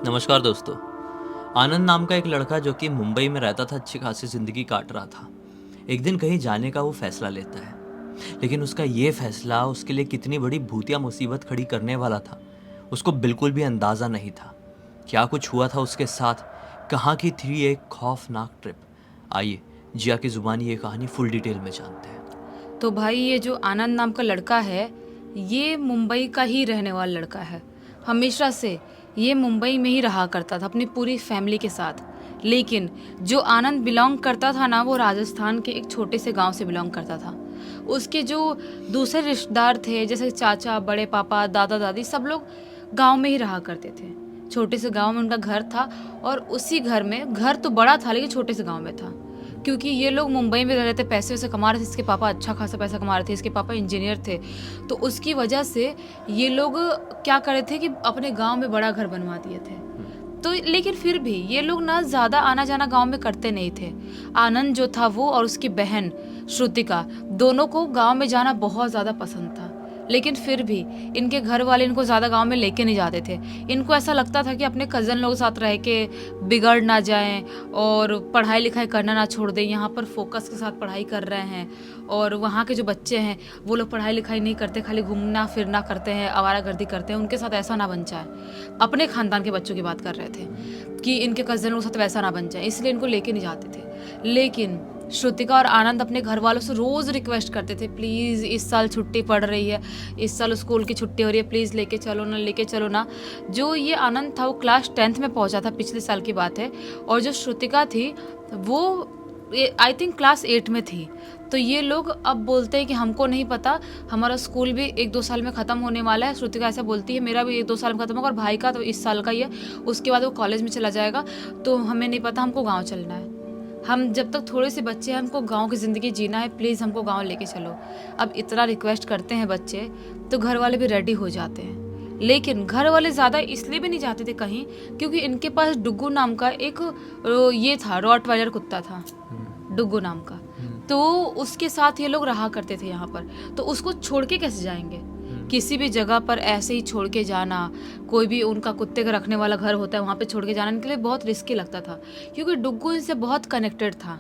नमस्कार दोस्तों। आनंद नाम का एक लड़का जो कि मुंबई में रहता था, अच्छी खासी ज़िंदगी काट रहा था। एक दिन कहीं जाने का वो फैसला लेता है, लेकिन उसका ये फैसला उसके लिए कितनी बड़ी भूतिया मुसीबत खड़ी करने वाला था, उसको बिल्कुल भी अंदाज़ा नहीं था। क्या कुछ हुआ था उसके साथ, कहाँ की थी ये खौफनाक ट्रिप। आइए जिया की ज़ुबानी ये कहानी फुल डिटेल में जानते हैं। तो भाई ये जो आनंद नाम का लड़का है, ये मुंबई का ही रहने वाला लड़का है। हमेशा से ये मुंबई में ही रहा करता था अपनी पूरी फैमिली के साथ। लेकिन जो आनंद बिलोंग करता था ना, वो राजस्थान के एक छोटे से गांव से बिलोंग करता था। उसके जो दूसरे रिश्तेदार थे, जैसे चाचा, बड़े पापा, दादा दादी, सब लोग गांव में ही रहा करते थे। छोटे से गांव में उनका घर था, और उसी घर में, घर तो बड़ा था लेकिन छोटे से गांव में था। क्योंकि ये लोग मुंबई में रह रहे थे, पैसे वैसे कमा रहे थे, इसके पापा अच्छा खासा पैसा कमा रहे थे, इसके पापा इंजीनियर थे। तो उसकी वजह से ये लोग क्या करे थे कि अपने गांव में बड़ा घर बनवा दिए थे। तो लेकिन फिर भी ये लोग ना ज़्यादा आना जाना गांव में करते नहीं थे। आनंद जो था वो और उसकी बहन श्रुतिका, दोनों को गांव में जाना बहुत ज़्यादा पसंद था। लेकिन फिर भी इनके घर वाले इनको ज़्यादा गांव में लेके नहीं जाते थे। इनको ऐसा लगता था कि अपने कज़न लोगों के साथ रह के बिगड़ ना जाएं और पढ़ाई लिखाई करना ना छोड़ दें। यहाँ पर फोकस के साथ पढ़ाई कर रहे हैं, और वहाँ के जो बच्चे हैं वो लोग पढ़ाई लिखाई नहीं करते, खाली घूमना फिरना करते हैं, आवारागर्दी करते हैं। उनके साथ ऐसा ना बन जाए। अपने ख़ानदान के बच्चों की बात कर रहे थे कि इनके कज़न लोगों के साथ वैसा ना बन जाए, इसलिए इनको लेके नहीं जाते थे। लेकिन श्रुतिका और आनंद अपने घर वालों से रोज़ रिक्वेस्ट करते थे, प्लीज़ इस साल छुट्टी पड़ रही है, इस साल स्कूल की छुट्टी हो रही है, प्लीज़ लेके चलो ना, लेके चलो ना। जो ये आनंद था वो क्लास 10th में पहुंचा था, पिछले साल की बात है। और जो श्रुतिका थी वो आई थिंक क्लास 8 में थी। तो ये लोग अब बोलते हैं कि हमको नहीं पता, हमारा स्कूल भी 1-2 साल में ख़त्म होने वाला है। श्रुतिका ऐसा बोलती है, मेरा भी 1-2 साल में ख़त्म होगा, और भाई का तो इस साल का ही है, उसके बाद वो कॉलेज में चला जाएगा। तो हमें नहीं पता, हमको गाँव चलना है। हम जब तक थोड़े से बच्चे हैं, हमको गांव की ज़िंदगी जीना है, प्लीज़ हमको गांव लेके चलो। अब इतना रिक्वेस्ट करते हैं बच्चे, तो घर वाले भी रेडी हो जाते हैं। लेकिन घर वाले ज़्यादा इसलिए भी नहीं जाते थे कहीं, क्योंकि इनके पास डुग्गू नाम का एक ये था, रॉटवाइलर कुत्ता था, डुग्गू नाम का। तो उसके साथ ये लोग रहा करते थे यहाँ पर। तो उसको छोड़ के कैसे जाएंगे किसी भी जगह पर? ऐसे ही छोड़ के जाना, कोई भी उनका कुत्ते का रखने वाला घर होता है वहाँ पे छोड़ के जाना इनके लिए बहुत रिस्की लगता था, क्योंकि डुग्गू इनसे बहुत कनेक्टेड था।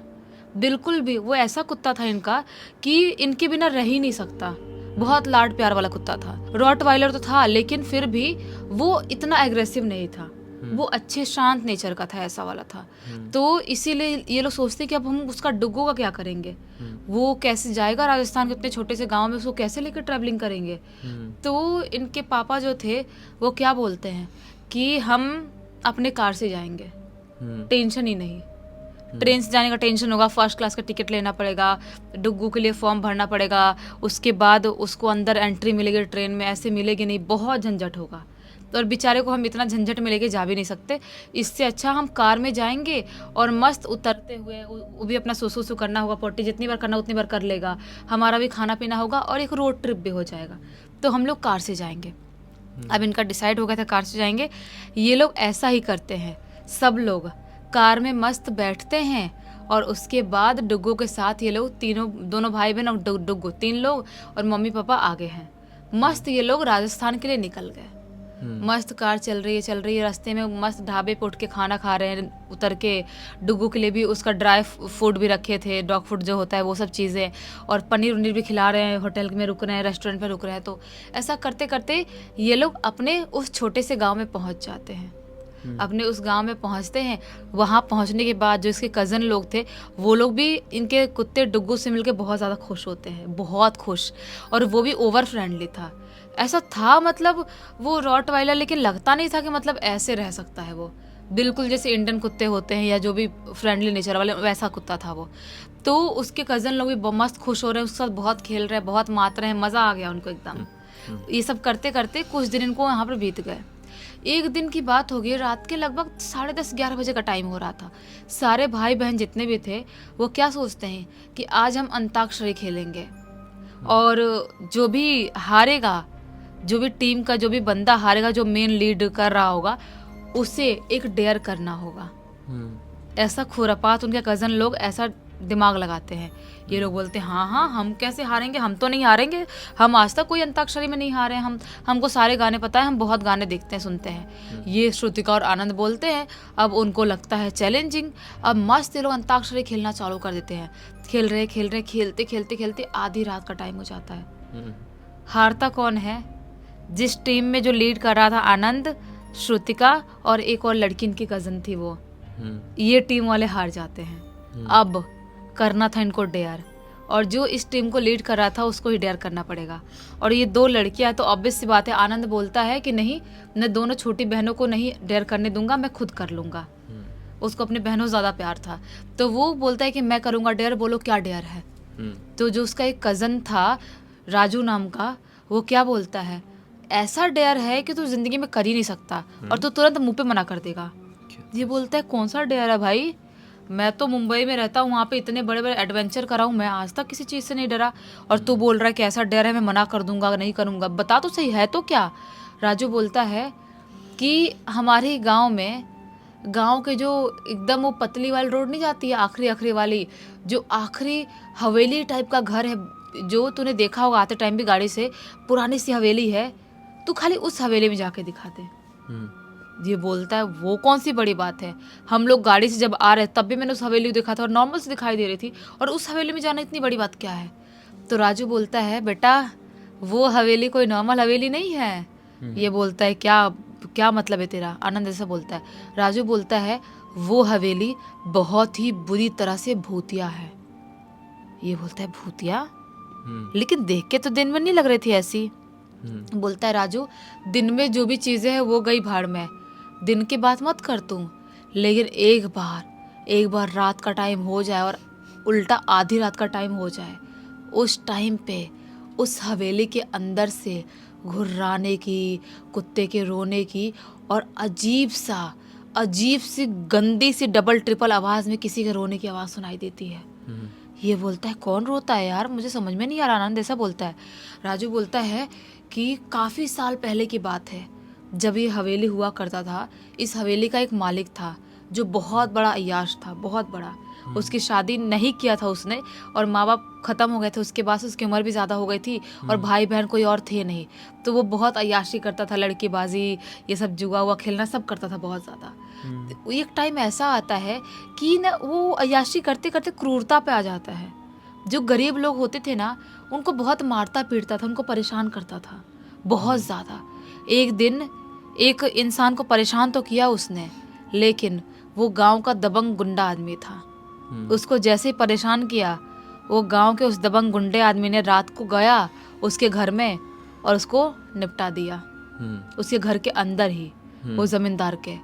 बिल्कुल भी वो ऐसा कुत्ता था इनका कि इनके बिना रह ही नहीं सकता। बहुत लाड प्यार वाला कुत्ता था। रॉटवाइलर तो था, लेकिन फिर भी वो इतना एग्रेसिव नहीं था। वो अच्छे शांत नेचर का था, ऐसा वाला था। तो इसीलिए ये लोग सोचते कि अब हम उसका डुग्गू का क्या करेंगे, वो कैसे जाएगा राजस्थान के इतने छोटे से गांव में, उसको कैसे लेकर ट्रैवलिंग करेंगे। तो इनके पापा जो थे वो क्या बोलते हैं कि हम अपने कार से जाएंगे, टेंशन ही नहीं। ट्रेन से जाने का टेंशन होगा, फर्स्ट क्लास का टिकट लेना पड़ेगा, डुग्गू के लिए फॉर्म भरना पड़ेगा, उसके बाद उसको अंदर एंट्री मिलेगी ट्रेन में, ऐसे मिलेगी नहीं, बहुत झंझट होगा। और बेचारे को हम इतना झंझट में लेके जा भी नहीं सकते। इससे अच्छा हम कार में जाएंगे, और मस्त उतरते हुए वो भी अपना सुसु करना होगा, पोटी जितनी बार करना उतनी बार कर लेगा, हमारा भी खाना पीना होगा, और एक रोड ट्रिप भी हो जाएगा। तो हम लोग कार से जाएंगे। अब इनका डिसाइड हो गया था कार से जाएंगे। ये लोग ऐसा ही करते हैं, सब लोग कार में मस्त बैठते हैं, और उसके बाद डुग्गू के साथ ये लोग तीनों, दोनों भाई बहन और डुग्गू, 3 लोग, और मम्मी पापा आगे हैं। मस्त ये लोग राजस्थान के लिए निकल गए। मस्त कार चल रही है, रास्ते में मस्त ढाबे पे उठ के खाना खा रहे हैं उतर के। डुग्गू के लिए भी उसका ड्राई फूड भी रखे थे, डॉग फूड जो होता है वो सब चीज़ें, और पनीर उनीर भी खिला रहे हैं, होटल में रुक रहे हैं, रेस्टोरेंट पे रुक रहे हैं। तो ऐसा करते करते ये लोग अपने उस छोटे से गाँव में पहुँच जाते हैं। अपने उस गांव में पहुंचते हैं। वहां पहुंचने के बाद जो इसके कज़न लोग थे, वो लोग भी इनके कुत्ते डुग्गू से मिलके बहुत ज़्यादा खुश होते हैं, बहुत खुश। और वो भी ओवर फ्रेंडली था, ऐसा था मतलब वो रॉटवाइलर, लेकिन लगता नहीं था कि मतलब ऐसे रह सकता है वो। बिल्कुल जैसे इंडियन कुत्ते होते हैं या जो भी फ्रेंडली नेचर वाले, वैसा कुत्ता था वो। तो उसके कज़न लोग भी मस्त खुश हो रहे हैं, उसके साथ बहुत खेल रहे हैं, बहुत मात रहे हैं, मज़ा आ गया उनको एकदम। ये सब करते करते कुछ दिन इनको यहाँ पर बीत गए। एक दिन की बात हो गई, रात के लगभग 10:30-11 बजे का टाइम हो रहा था। सारे भाई बहन जितने भी थे वो क्या सोचते हैं कि आज हम अंताक्षरी खेलेंगे, और जो भी हारेगा, जो भी टीम का जो भी बंदा हारेगा, जो मेन लीड कर रहा होगा, उसे एक डेयर करना होगा। ऐसा खुरापात उनके कज़न लोग ऐसा दिमाग लगाते हैं। ये लोग बोलते हैं हाँ हाँ हम कैसे हारेंगे, हम तो नहीं हारेंगे, हम आज तक कोई अंताक्षरी में नहीं हारे, हमको सारे गाने पता है, हम बहुत गाने देखते हैं सुनते हैं। ये श्रुतिका और आनंद बोलते हैं। अब उनको लगता है चैलेंजिंग। अब मस्त ये लोग अंताक्षरी खेलना चालू कर देते हैं। खेल रहे खेलते खेलते खेलते आधी रात का टाइम हो जाता है। हारता कौन है? जिस टीम में जो लीड कर रहा था आनंद, श्रुतिका और एक और लड़की इनकी कजन थी वो, ये टीम वाले हार जाते हैं। अब करना था इनको डेयर, और जो इस टीम को लीड कर रहा था उसको ही डेयर करना पड़ेगा। और ये दो लड़कियां, तो ऑब्वियस सी बात है, आनंद बोलता है कि नहीं, मैं दोनों छोटी बहनों को नहीं डेयर करने दूंगा, मैं खुद कर लूंगा। उसको अपनी बहनों से ज़्यादा प्यार था, तो वो बोलता है कि मैं करूंगा डेयर। बोलो क्या डेयर है? तो जो उसका एक कज़न था राजू नाम का, वो क्या बोलता है, ऐसा डेयर है कि तू जिंदगी में कर ही नहीं सकता, और तू तुरंत मुंह पे मना कर देगा। ये बोलता है कौन सा डेयर है भाई, मैं तो मुंबई में रहता हूँ, वहाँ पे इतने बड़े बड़े एडवेंचर करा हूँ, मैं आज तक किसी चीज़ से नहीं डरा, और तू बोल रहा है कि ऐसा डेयर है मैं मना कर दूंगा, नहीं करूँगा, बता तो सही है तो क्या? राजू बोलता है कि हमारे गांव के जो एकदम वो पतली वाली रोड नहीं जाती है, आखिरी वाली, जो आखिरी हवेली टाइप का घर है, जो तूने देखा होगा आते टाइम भी गाड़ी से, पुरानी सी हवेली है, तू खाली उस हवेली में जाके दिखा दे। ये बोलता है वो कौन सी बड़ी बात है, हम लोग गाड़ी से जब आ रहे तब भी मैंने उस हवेली को देखा था और नॉर्मल से दिखाई दे रही थी, और उस हवेली में जाना इतनी बड़ी बात क्या है? तो राजू बोलता है बेटा वो हवेली कोई नॉर्मल हवेली नहीं है। ये बोलता है क्या मतलब है तेरा? आनंद ऐसा बोलता है। राजू बोलता है वो हवेली बहुत ही बुरी तरह से भूतिया है। ये बोलता है भूतिया? लेकिन देख के तो दिन में नहीं लग रही थी ऐसी। बोलता है राजू दिन में जो भी चीजें हैं वो गई भाड़ में, दिन की बात मत कर तू, लेकिन एक बार रात का टाइम हो जाए और उल्टा आधी रात का टाइम हो जाए, उस टाइम पे उस हवेली के अंदर से घुर्राने की, कुत्ते के रोने की और अजीब सी गंदी सी डबल ट्रिपल आवाज में किसी के रोने की आवाज सुनाई देती है। ये बोलता है कौन रोता है यार, मुझे समझ में नहीं आ रहा। आनंद ऐसा बोलता है। राजू बोलता है कि काफ़ी साल पहले की बात है, जब ये हवेली हुआ करता था। इस हवेली का एक मालिक था जो बहुत बड़ा अय्याश था, बहुत बड़ा। उसकी शादी नहीं किया था उसने, और माँ बाप ख़त्म हो गए थे उसके बाद, उसकी उम्र भी ज़्यादा हो गई थी, और भाई बहन कोई और थे नहीं। तो वो बहुत अय्याशी करता था, लड़कीबाजी, ये सब जुआ हुआ खेलना सब करता था बहुत ज़्यादा। एक टाइम ऐसा आता है कि ना वो अय्याशी करते करते क्रूरता पे आ जाता है। जो गरीब लोग होते थे ना, उनको बहुत मारता पीटता था, उनको परेशान करता था बहुत ज़्यादा। एक दिन एक इंसान को परेशान तो किया उसने, लेकिन वो गांव का दबंग गुंडा आदमी था। उसको जैसे ही परेशान किया, वो गांव के उस दबंग गुंडे आदमी ने रात को गया उसके घर में और उसको निपटा दिया, उसके घर के अंदर ही, वो जमींदार के।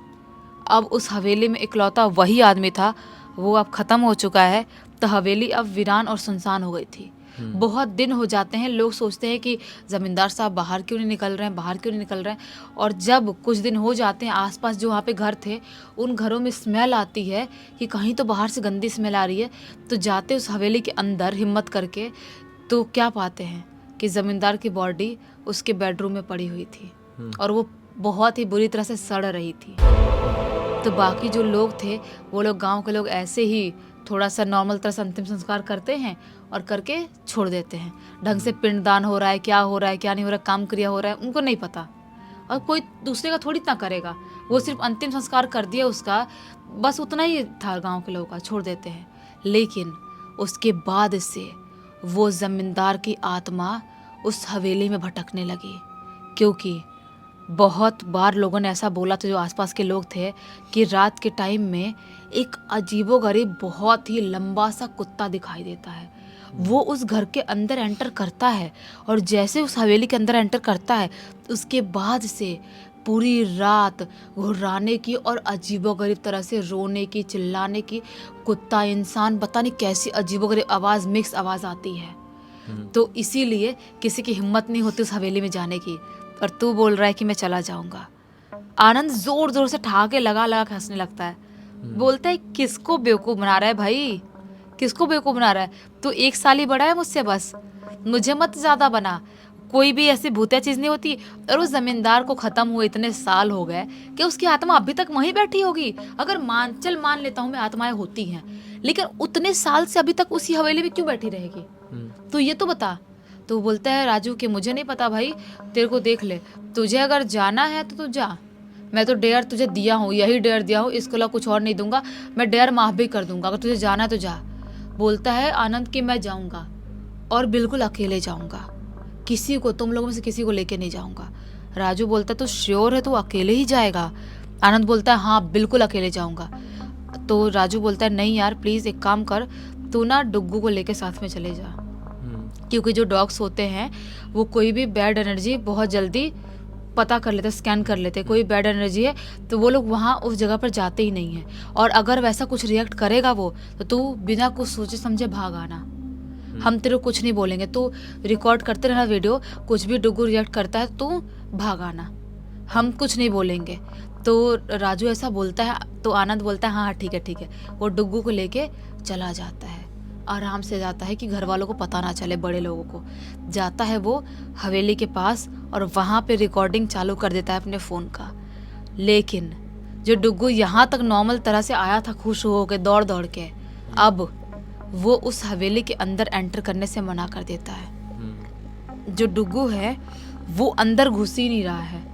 अब उस हवेली में इकलौता वही आदमी था, वो अब ख़त्म हो चुका है, तो हवेली अब वीरान और सुनसान हो गई थी। बहुत दिन हो जाते हैं, लोग सोचते हैं कि ज़मींदार साहब बाहर क्यों नहीं निकल रहे हैं, और जब कुछ दिन हो जाते हैं, आसपास जो वहाँ पे घर थे उन घरों में स्मेल आती है कि कहीं तो बाहर से गंदी स्मेल आ रही है। तो जाते उस हवेली के अंदर हिम्मत करके, तो क्या पाते हैं कि ज़मींदार की बॉडी उसके बेडरूम में पड़ी हुई थी, और वो बहुत ही बुरी तरह से सड़ रही थी। तो बाकी जो लोग थे, वो लोग गांव के लोग ऐसे ही थोड़ा सा नॉर्मल तरह से अंतिम संस्कार करते हैं और करके छोड़ देते हैं। ढंग से पिंडदान हो रहा है, क्या हो रहा है, क्या नहीं हो रहा है, काम क्रिया हो रहा है, उनको नहीं पता, और कोई दूसरे का थोड़ी इतना करेगा। वो सिर्फ अंतिम संस्कार कर दिया उसका, बस उतना ही था गांव के लोगों का, छोड़ देते हैं। लेकिन उसके बाद से वो जमींदार की आत्मा उस हवेली में भटकने लगी, क्योंकि बहुत बार लोगों ने ऐसा बोला था, जो आसपास के लोग थे, कि रात के टाइम में एक अजीबोगरीब बहुत ही लंबा सा कुत्ता दिखाई देता है। वो उस घर के अंदर एंटर करता है, और जैसे उस हवेली के अंदर एंटर करता है, उसके बाद से पूरी रात घुर्राने की और अजीबोगरीब तरह से रोने की, चिल्लाने की, कुत्ता इंसान पता नहीं कैसी अजीबोगरीब आवाज़, मिक्स आवाज़ आती है। तो इसीलिए किसी की हिम्मत नहीं होती उस हवेली में जाने की। और तू बोल रहा है कि मैं चला जाऊंगा। आनंद जोर जोर से ठहाके लगा के हंसने लगता है। बोलता है किसको बेवकूफ़ बना रहा है भाई, किसको बेवकूफ़ बना रहा है? तू 1 साल ही बड़ा है मुझसे, बस मुझे मत ज़्यादा बना। कोई भी ऐसी भूतिया चीज़ नहीं होती। और उस जमींदार को ख़त्म हुए इतने साल हो गए कि उसकी आत्मा अभी तक वहीं बैठी होगी। अगर मान लेता हूँ मैं आत्माएं होती हैं, लेकिन उतने साल से अभी तक उसी हवेली में क्यों बैठी रहेगी? तो ये तो बता। तो वो बोलता है राजू कि मुझे नहीं पता भाई, तेरे को देख ले, तुझे अगर जाना है तो तू जा, मैं तो डेयर तुझे दिया हूँ, यही डेयर दिया हूँ, इसके अलावा कुछ और नहीं दूंगा, मैं डेयर माफ भी कर दूंगा, अगर तुझे जाना है तो जा। बोलता है आनंद कि मैं जाऊंगा और बिल्कुल अकेले जाऊंगा, किसी को, तुम लोगों में से किसी को लेके नहीं जाऊंगा। राजू बोलता है तो श्योर है तू अकेले ही जाएगा? आनंद बोलता है हाँ बिल्कुल अकेले जाऊंगा। तो राजू बोलता है नहीं यार प्लीज एक काम कर, तू ना डुग्गू को लेके साथ में चले जा, क्योंकि जो डॉग्स होते हैं वो कोई भी बैड एनर्जी बहुत जल्दी पता कर लेते, स्कैन कर लेते, कोई बैड एनर्जी है तो वो लोग वहाँ उस जगह पर जाते ही नहीं हैं, और अगर वैसा कुछ रिएक्ट करेगा वो तो तू बिना कुछ सोचे समझे भाग आना, हम तेरे को कुछ नहीं बोलेंगे, तू रिकॉर्ड करते रहना वीडियो, कुछ भी डुग्गू रिएक्ट करता है तू भाग आना, हम कुछ नहीं बोलेंगे। तो राजू ऐसा बोलता है तो आनंद बोलता है हाँ ठीक है ठीक है। वो डुग्गू को लेके चला जाता है, आराम से जाता है कि घर वालों को पता ना चले, बड़े लोगों को। जाता है वो हवेली के पास और वहाँ पे रिकॉर्डिंग चालू कर देता है अपने फ़ोन का। लेकिन जो डुग्गू यहाँ तक नॉर्मल तरह से आया था खुश हो के दौड़ दौड़ के, अब वो उस हवेली के अंदर एंटर करने से मना कर देता है। जो डुग्गू है वो अंदर घुस ही नहीं रहा है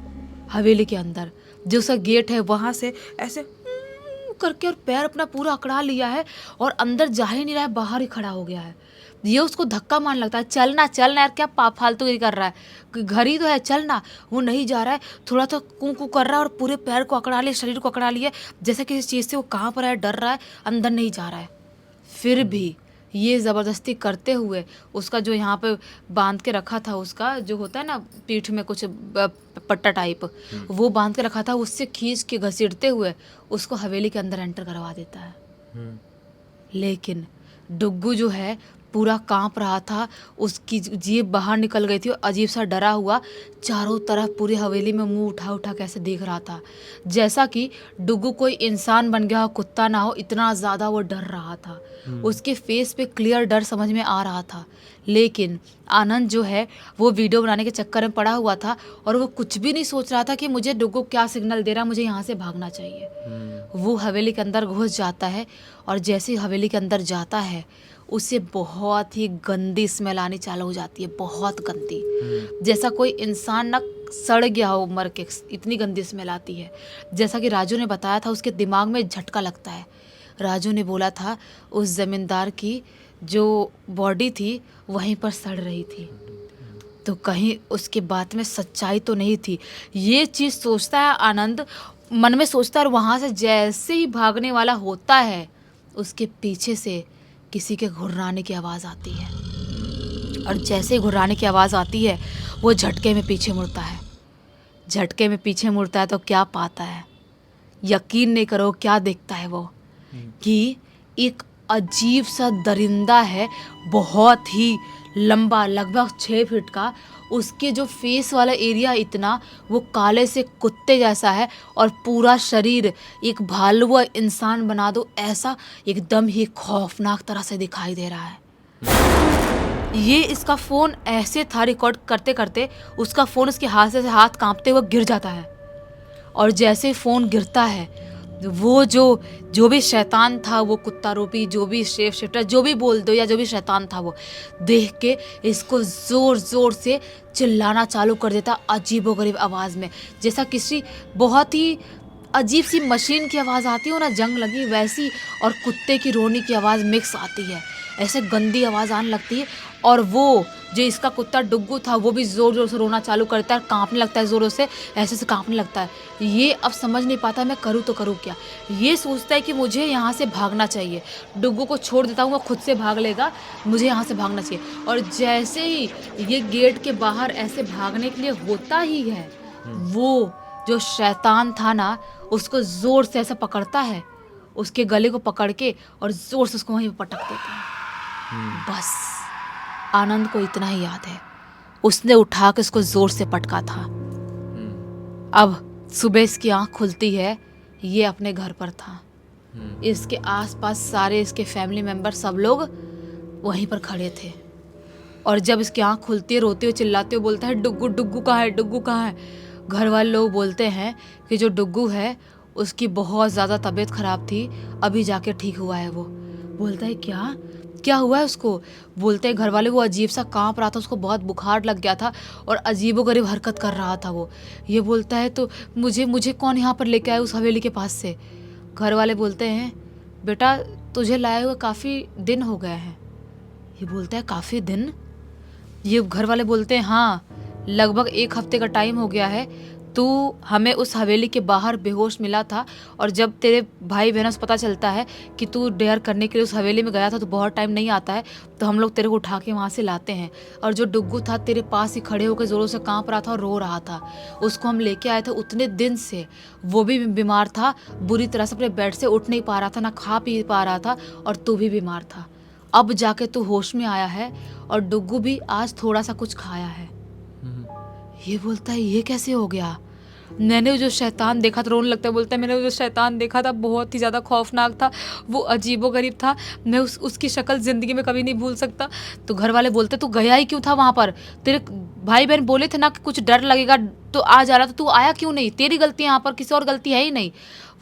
हवेली के अंदर, जो उसका गेट है वहाँ से ऐसे करके और पैर अपना पूरा अकड़ा लिया है और अंदर जा ही नहीं रहा है, बाहर ही खड़ा हो गया है। ये उसको धक्का मारने लगता है, चलना चलना यार, क्या फालतूगिरी कर रहा है, घर ही तो है, चलना। वो नहीं जा रहा है, थोड़ा सा कू कू कर रहा है और पूरे पैर को अकड़ा लिया, शरीर को अकड़ा लिया, जैसे किसी चीज़ से वो कहाँ पर है, डर रहा है, अंदर नहीं जा रहा है। फिर भी ये ज़बरदस्ती करते हुए उसका जो यहाँ पे बांध के रखा था, उसका जो होता है ना पीठ में कुछ पट्टा टाइप, वो बांध के रखा था, उससे खींच के घसीटते हुए उसको हवेली के अंदर एंटर करवा देता है। लेकिन डुग्गू जो है पूरा कांप रहा था, उसकी जीभ बाहर निकल गई थी और अजीब सा डरा हुआ चारों तरफ पूरी हवेली में मुंह उठा उठा कैसे देख रहा था, जैसा कि डुग्गू कोई इंसान बन गया हो, कुत्ता ना हो, इतना ज़्यादा वो डर रहा था। उसके फेस पे क्लियर डर समझ में आ रहा था। लेकिन आनंद जो है वो वीडियो बनाने के चक्कर में पड़ा हुआ था और वो कुछ भी नहीं सोच रहा था कि मुझे डुग्गू क्या सिग्नल दे रहा है, मुझे यहाँ से भागना चाहिए। वो हवेली के अंदर घुस जाता है और जैसे ही हवेली के अंदर जाता है उससे बहुत ही गंदी स्मेल आनी चालू हो जाती है, बहुत गंदी, जैसा कोई इंसान ना सड़ गया हो मर के, इतनी गंदी स्मेल आती है। जैसा कि राजू ने बताया था उसके दिमाग में झटका लगता है। राजू ने बोला था उस ज़मींदार की जो बॉडी थी वहीं पर सड़ रही थी, तो कहीं उसके बात में सच्चाई तो नहीं थी। ये चीज़ सोचता है आनंद, मन में सोचता है, और वहाँ से जैसे ही भागने वाला होता है उसके पीछे से किसी के घुर्राने की आवाज़ आती है, और जैसे ही घुर्राने की आवाज़ आती है वो झटके में पीछे मुड़ता है। झटके में पीछे मुड़ता है तो क्या पाता है, यकीन नहीं करो क्या देखता है वो, कि एक अजीब सा दरिंदा है, बहुत ही लंबा, लगभग 6 फीट का। उसके जो फेस वाला एरिया इतना वो काले से कुत्ते जैसा है और पूरा शरीर एक भालुआ इंसान बना दो ऐसा एकदम ही खौफनाक तरह से दिखाई दे रहा है। ये इसका फ़ोन ऐसे था, रिकॉर्ड करते करते उसका फ़ोन उसके हाथ से हाथ कांपते हुए गिर जाता है, और जैसे फ़ोन गिरता है वो जो भी शैतान था, वो कुत्ता रूपी जो भी शेफ शिफ्टर जो भी बोल दो, या जो भी शैतान था, वो देख के इसको ज़ोर ज़ोर से चिल्लाना चालू कर देता अजीबोगरीब आवाज़ में, जैसा किसी बहुत ही अजीब सी मशीन की आवाज़ आती हो ना जंग लगी वैसी, और कुत्ते की रोने की आवाज़ मिक्स आती है, ऐसे गंदी आवाज़ आने लगती है। और वो जो इसका कुत्ता डुग्गू था वो भी ज़ोर ज़ोर से रोना चालू करता है, कांपने लगता है, ज़ोरों से ऐसे कांपने लगता है। ये अब समझ नहीं पाता मैं करूँ तो करूँ क्या। ये सोचता है कि मुझे यहाँ से भागना चाहिए, डुग्गू को छोड़ देता हूँ, वो खुद से भाग लेगा, मुझे यहाँ से भागना चाहिए। और जैसे ही ये गेट के बाहर ऐसे भागने के लिए होता ही है, वो जो शैतान था ना उसको ज़ोर से ऐसा पकड़ता है, उसके गले को पकड़ के और ज़ोर से उसको वहीं पर पटक देता है। बस आनंद को इतना ही याद है, उसने उठा के उसको जोर से पटका था। अब सुबह इसकी आंख खुलती है, ये अपने घर पर था, इसके आसपास सारे इसके फैमिली मेंबर सब लोग वहीं पर खड़े थे, और जब इसकी आंख खुलती है रोते हुए चिल्लाते हुए बोलता है डुग्गू डुग्गू कहाँ है, डुग्गू कहाँ है। घर वाले लोग बोलते हैं कि जो डुग्गू है उसकी बहुत ज़्यादा तबीयत ख़राब थी, अभी जाके ठीक हुआ है वो, बोलता है क्या क्या हुआ है उसको? बोलते हैं घर वाले वो अजीब सा कांप रहा था, उसको बहुत बुखार लग गया था और अजीबोगरीब हरकत कर रहा था वो। ये बोलता है तो मुझे मुझे कौन यहाँ पर लेके आया उस हवेली के पास से? घर वाले बोलते हैं बेटा तुझे लाए हुए काफ़ी दिन हो गए हैं। ये बोलता है काफ़ी दिन? ये घर वाले बोलते हैं हाँ, लगभग 1 हफ्ते का टाइम हो गया है। तू हमें उस हवेली के बाहर बेहोश मिला था और जब तेरे भाई बहनों से पता चलता है कि तू डेयर करने के लिए उस हवेली में गया था तो बहुत टाइम नहीं आता है, तो हम लोग तेरे को उठा के वहाँ से लाते हैं। और जो डुग्गू था तेरे पास ही खड़े होकर ज़ोरों से कांप रहा था और रो रहा था, उसको हम लेके आए थे। उतने दिन से वो भी बीमार था, बुरी तरह से अपने बेड से उठ नहीं पा रहा था, ना खा पी पा रहा था, और तू भी बीमार था। अब जाके तू होश में आया है और डुग्गू भी आज थोड़ा सा कुछ खाया है। ये बोलता है ये कैसे हो गया? मैंने जो शैतान देखा था, रोने लगता है, बोलता है मैंने जो शैतान देखा था बहुत ही ज़्यादा खौफनाक था, वो अजीबोगरीब था, मैं उसकी शक्ल ज़िंदगी में कभी नहीं भूल सकता। तो घर वाले बोलते तू गया ही क्यों था वहाँ पर? तेरे भाई बहन बोले थे ना कि कुछ डर लगेगा तो आ जा रहा था, तू आया क्यों नहीं? तेरी गलती है यहाँ पर, किसी और गलती है ही नहीं।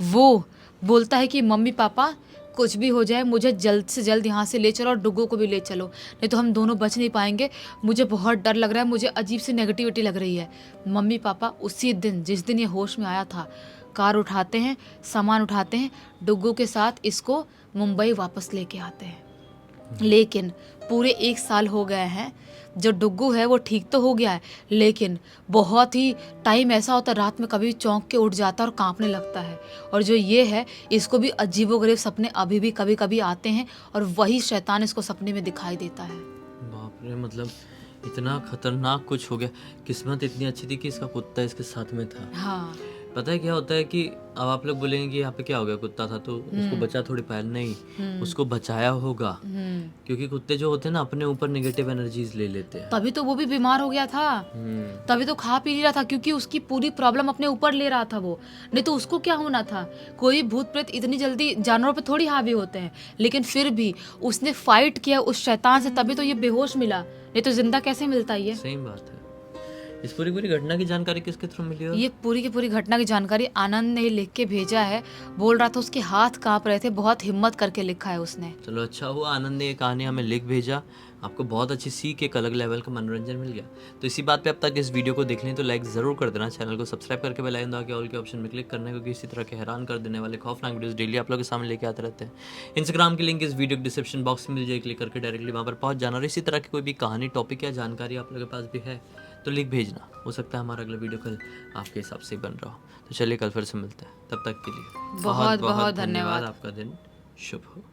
वो बोलता है कि मम्मी पापा कुछ भी हो जाए मुझे जल्द से जल्द यहाँ से ले चलो और डुग्गू को भी ले चलो, नहीं तो हम दोनों बच नहीं पाएंगे। मुझे बहुत डर लग रहा है, मुझे अजीब सी नेगेटिविटी लग रही है। मम्मी पापा उसी दिन जिस दिन ये होश में आया था कार उठाते हैं, सामान उठाते हैं, डुग्गू के साथ इसको मुंबई वापस लेके आते हैं। लेकिन पूरे 1 साल हो गए हैं, जो डुग्गू है वो ठीक तो हो गया है, लेकिन बहुत ही टाइम ऐसा होता है रात में कभी चौंक के उठ जाता है और कांपने लगता है। और जो ये है इसको भी अजीबोगरीब सपने अभी भी कभी कभी आते हैं और वही शैतान इसको सपने में दिखाई देता है। बाप रे, मतलब इतना खतरनाक कुछ हो गया। किस्मत इतनी अच्छी थी कि इसका कुत्ता इसके साथ में था। हाँ पता है क्या होता है कि अब आप लोग बोलेंगे कि यहाँ पे क्या हो गया, कुत्ता था तो उसको बचा थोड़ी पाया, नहीं, उसको बचाया होगा। क्योंकि कुत्ते जो होते हैं ना अपने ऊपर नेगेटिव एनर्जीज ले लेते हैं। तभी तो वो भी बीमार हो गया था, तभी तो खा पी नहीं रहा था, क्योंकि उसकी पूरी प्रॉब्लम अपने ऊपर ले रहा था वो। नहीं तो उसको क्या होना था? कोई भूत प्रेत इतनी जल्दी जानवरों पे थोड़ी हावी होते हैं, लेकिन फिर भी उसने फाइट किया उस शैतान से, तभी तो ये बेहोश मिला, नहीं तो जिंदा कैसे मिलता ये? सही बात है। इस पूरी घटना की जानकारी किसके थ्रू मिली? ये पूरी की पूरी घटना की जानकारी आनंद ने लिख के भेजा है। बोल रहा था उसके हाथ कांप रहे थे, बहुत हिम्मत करके लिखा है उसने। चलो अच्छा हुआ आनंद ने ये कहानी हमें लिख भेजा, आपको बहुत अच्छी सीख, एक अलग लेवल का मनोरंजन मिल गया। तो इसी बात पे अब तक इस वीडियो को देख लें तो लाइक ज़रूर कर देना, चैनल को सब्सक्राइब करके बेल आइकन दबा के ऑल के ऑप्शन में क्लिक करना, क्योंकि इसी तरह के हैरान कर देने वाले खौफनाक वीडियोस डेली आप लोगों के सामने लेके आते रहते हैं। इंस्टाग्राम की लिंक इस वीडियो के डिस्क्रिप्शन बॉक्स में मिल जाएगी, क्लिक करके डायरेक्टली वहाँ पर पहुँच जाना। और इसी तरह की कोई भी कहानी, टॉपिक या जानकारी आप लोगों के पास भी है तो लिख भेजना, हो सकता है हमारा अगला वीडियो कल आपके हिसाब से बन रहा हो। तो चलिए कल फिर से मिलते हैं, तब तक के लिए बहुत बहुत धन्यवाद। आपका दिन शुभ हो।